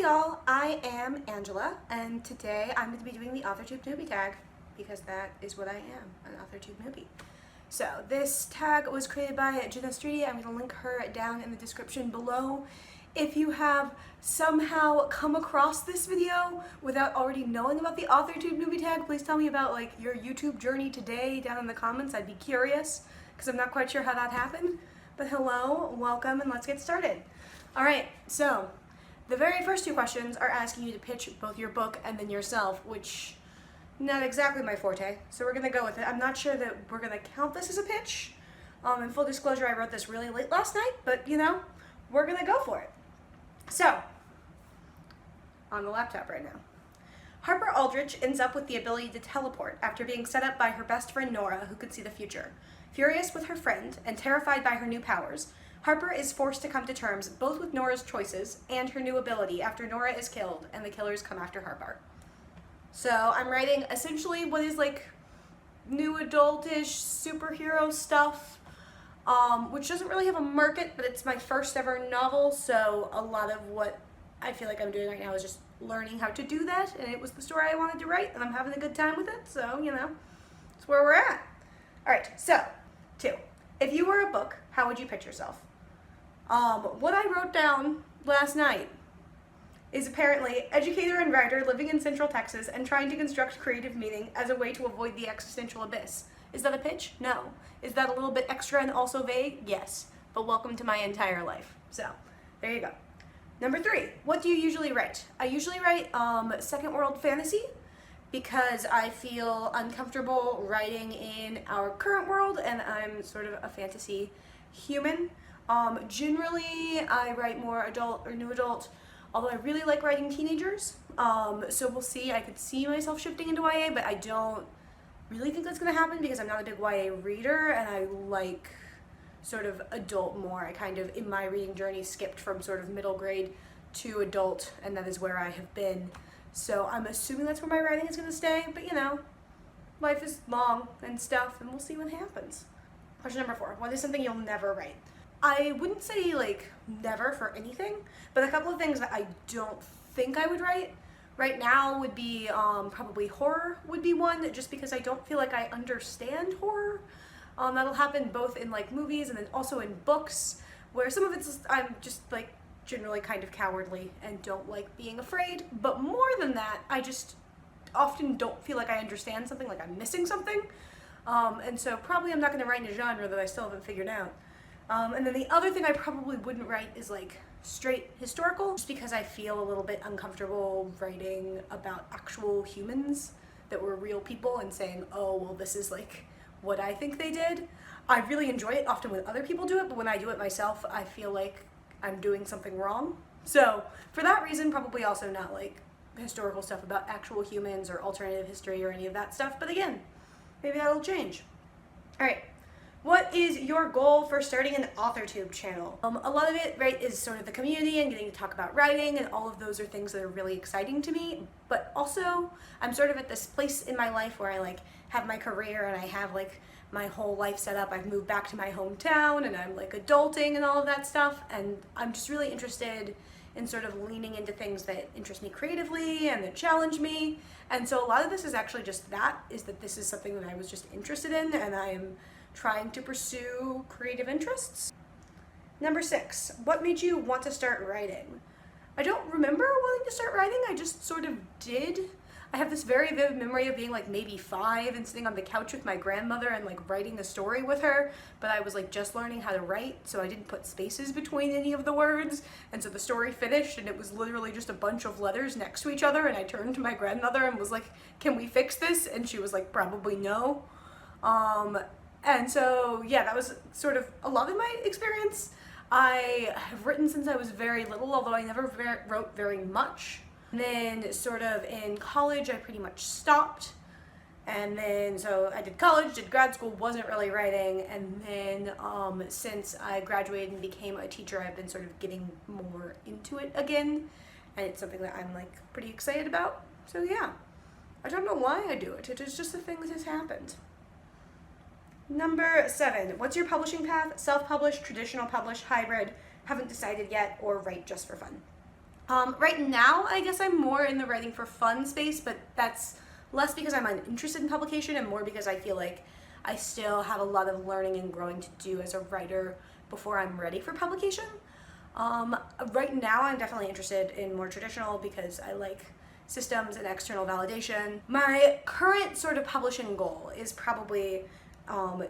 y'all, I am Angela, and today I'm going to be doing the Authortube Newbie Tag because that is what I am, an Authortube newbie. So this tag was created by Jenna Streety. I'm going to link her down in the description below. If you have somehow come across this video without already knowing about the Authortube Newbie Tag, please tell me about like your YouTube journey today down in the comments. I'd be curious because I'm not quite sure how that happened. But hello, welcome, and let's get started. Alright, so the very first two questions are asking you to pitch both your book and then yourself, which not exactly my forte, so we're going to go with it. I'm not sure that we're going to count this as a pitch. In full disclosure, I wrote this really late last night, but you know, we're going to go for it. So, on the laptop right now. Harper Aldrich ends up with the ability to teleport after being set up by her best friend Nora, who could see the future. Furious with her friend and terrified by her new powers, Harper is forced to come to terms both with Nora's choices and her new ability after Nora is killed and the killers come after Harper. So I'm writing essentially what is like new adultish superhero stuff, which doesn't really have a market, but it's my first ever novel, so a lot of what I feel like I'm doing right now is just learning how to do that, and it was the story I wanted to write, and I'm having a good time with it, so, you know, that's where we're at. Alright, so, 2. If you were a book, how would you pitch yourself? What I wrote down last night is apparently educator and writer living in Central Texas and trying to construct creative meaning as a way to avoid the existential abyss. Is that a pitch? No. Is that a little bit extra and also vague? Yes. But welcome to my entire life. So, there you go. Number 3, what do you usually write? I usually write second world fantasy because I feel uncomfortable writing in our current world and I'm sort of a fantasy human. Generally, I write more adult or new adult, although I really like writing teenagers. So we'll see. I could see myself shifting into YA, but I don't really think that's going to happen because I'm not a big YA reader and I like sort of adult more. I kind of, in my reading journey, skipped from sort of middle grade to adult, and that is where I have been. So I'm assuming that's where my writing is going to stay, but you know, life is long and stuff, and we'll see what happens. Question number 4, what is something you'll never write? I wouldn't say like never for anything, but a couple of things that I don't think I would write right now would be probably horror would be one, just because I don't feel like I understand horror. That'll happen both in like movies and then also in books, where some of it's I'm just like generally kind of cowardly and don't like being afraid, but more than that, I just often don't feel like I understand something, like I'm missing something, and so probably I'm not going to write in a genre that I still haven't figured out. And then the other thing I probably wouldn't write is like straight historical, just because I feel a little bit uncomfortable writing about actual humans that were real people and saying, oh, well, this is like what I think they did. I really enjoy it often when other people do it, but when I do it myself, I feel like I'm doing something wrong. So for that reason, probably also not like historical stuff about actual humans or alternative history or any of that stuff. But again, maybe that'll change. All right. What is your goal for starting an Authortube channel? A lot of it, right, is sort of the community and getting to talk about writing, and all of those are things that are really exciting to me. But also, I'm sort of at this place in my life where I like have my career and I have like my whole life set up. I've moved back to my hometown and I'm like adulting and all of that stuff, and I'm just really interested in sort of leaning into things that interest me creatively and that challenge me. And so a lot of this is actually just that, is that this is something that I was just interested in and I am trying to pursue creative interests. Number 6, what made you want to start writing? I don't remember wanting to start writing, I just sort of did. I have this very vivid memory of being like maybe 5 and sitting on the couch with my grandmother and like writing a story with her, but I was like just learning how to write, so I didn't put spaces between any of the words, and so the story finished and it was literally just a bunch of letters next to each other, and I turned to my grandmother and was like, can we fix this? And she was like, probably no. And so, yeah, that was sort of a lot of my experience. I have written since I was very little, although I never wrote very much. And then sort of in college, I pretty much stopped. And then, so I did college, did grad school, wasn't really writing. And then since I graduated and became a teacher, I've been sort of getting more into it again. And it's something that I'm like pretty excited about. So yeah, I don't know why I do it. It is just a thing that has happened. Number 7, what's your publishing path? Self-published, traditional published, hybrid, haven't decided yet, or write just for fun? Right now, I guess I'm more in the writing for fun space, but that's less because I'm uninterested in publication and more because I feel like I still have a lot of learning and growing to do as a writer before I'm ready for publication. Right now, I'm definitely interested in more traditional because I like systems and external validation. My current sort of publishing goal is probably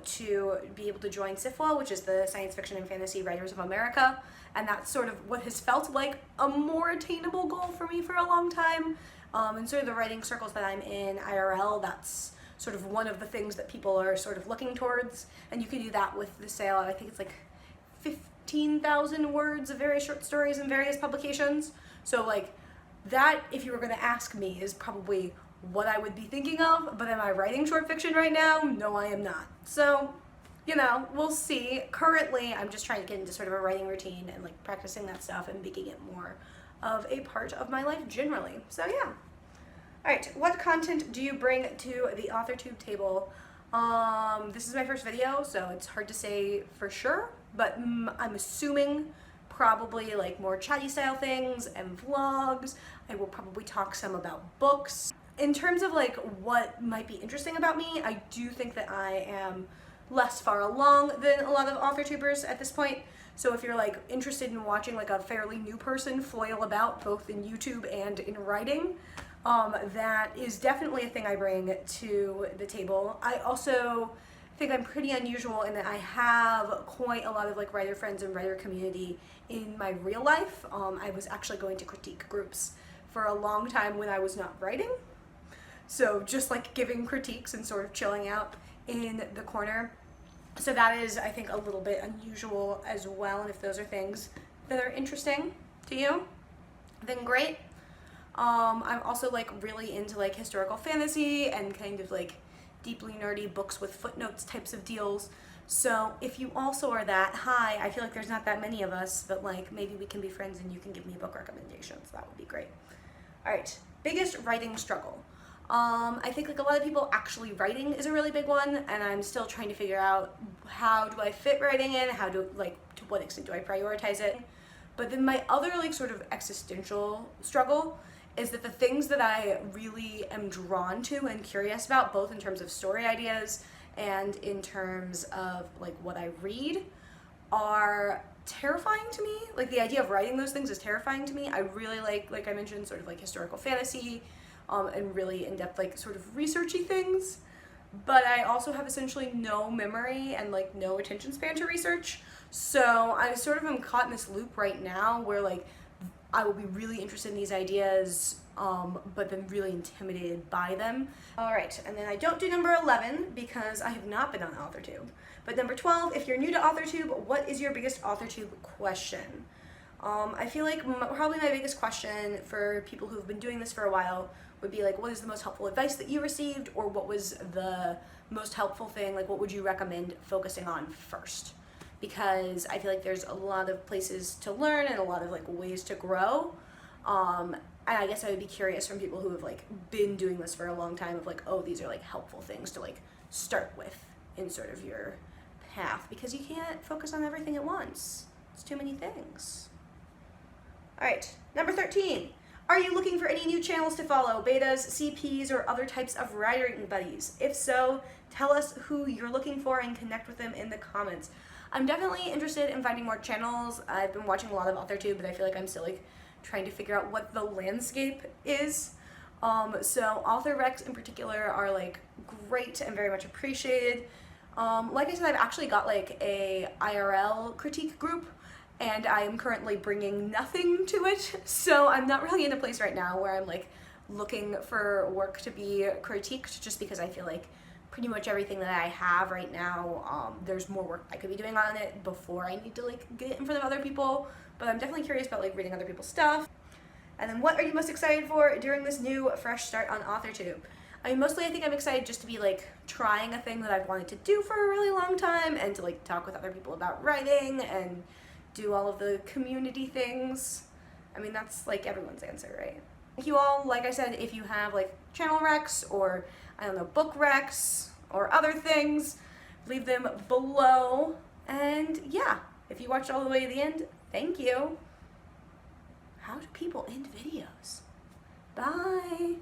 to be able to join SFWA, which is the Science Fiction and Fantasy Writers of America, and that's sort of what has felt like a more attainable goal for me for a long time. And sort of the writing circles that I'm in IRL, that's sort of one of the things that people are sort of looking towards, and you can do that with the sale. I think it's like 15,000 words of very short stories in various publications. So like that, if you were going to ask me, is probably what I would be thinking of, but am I writing short fiction right now? No, I am not. So, you know, we'll see. Currently, I'm just trying to get into sort of a writing routine and like practicing that stuff and making it more of a part of my life generally. So yeah. All right, what content do you bring to the Authortube table? This is my first video, so it's hard to say for sure, but I'm assuming probably like more chatty style things and vlogs. I will probably talk some about books. In terms of like what might be interesting about me, I do think that I am less far along than a lot of Authortubers at this point. So if you're like interested in watching like a fairly new person flail about both in YouTube and in writing, that is definitely a thing I bring to the table. I also think I'm pretty unusual in that I have quite a lot of like writer friends and writer community in my real life. I was actually going to critique groups for a long time when I was not writing. So just like giving critiques and sort of chilling out in the corner. So that is, I think, a little bit unusual as well. And if those are things that are interesting to you, then great. I'm also like really into like historical fantasy and kind of like deeply nerdy books with footnotes types of deals. So if you also are that, hi, I feel like there's not that many of us, but like maybe we can be friends and you can give me book recommendations. That would be great. All right, biggest writing struggle. I think like a lot of people, actually writing is a really big one, and I'm still trying to figure out how do I fit writing in, how do like to what extent do I prioritize it. But then my other like sort of existential struggle is that the things that I really am drawn to and curious about, both in terms of story ideas and in terms of like what I read, are terrifying to me. Like the idea of writing those things is terrifying to me. I really like I mentioned, sort of like historical fantasy, and really in-depth like sort of researchy things, but I also have essentially no memory and like no attention span to research. So I sort of am caught in this loop right now where like I will be really interested in these ideas, but then really intimidated by them. All right, and then I don't do number 11 because I have not been on Authortube. But number 12, if you're new to Authortube, what is your biggest Authortube question? I feel like probably my biggest question for people who've been doing this for a while would be like, what is the most helpful advice that you received, or what was the most helpful thing, like what would you recommend focusing on first? Because I feel like there's a lot of places to learn and a lot of like ways to grow. And I guess I would be curious from people who have like been doing this for a long time of like, oh, these are like helpful things to like start with in sort of your path, because you can't focus on everything at once. It's too many things. All right, number 13. Are you looking for any new channels to follow, betas, CPs, or other types of writing buddies? If so, tell us who you're looking for and connect with them in the comments. I'm definitely interested in finding more channels. I've been watching a lot of Authortube, but I feel like I'm still like trying to figure out what the landscape is. So author recs in particular are like great and very much appreciated. Like I said, I've actually got like a IRL critique group, and I am currently bringing nothing to it, so I'm not really in a place right now where I'm like looking for work to be critiqued, just because I feel like pretty much everything that I have right now, there's more work I could be doing on it before I need to like get it in front of other people, but I'm definitely curious about like reading other people's stuff. And then what are you most excited for during this new fresh start on Authortube? I mean, mostly I think I'm excited just to be like trying a thing that I've wanted to do for a really long time, and to like talk with other people about writing and do all of the community things. I mean, that's like everyone's answer, right? Thank you all. Like I said, if you have like channel recs or, I don't know, book recs or other things, leave them below. And yeah, if you watched all the way to the end, thank you. how do people end videos? Bye!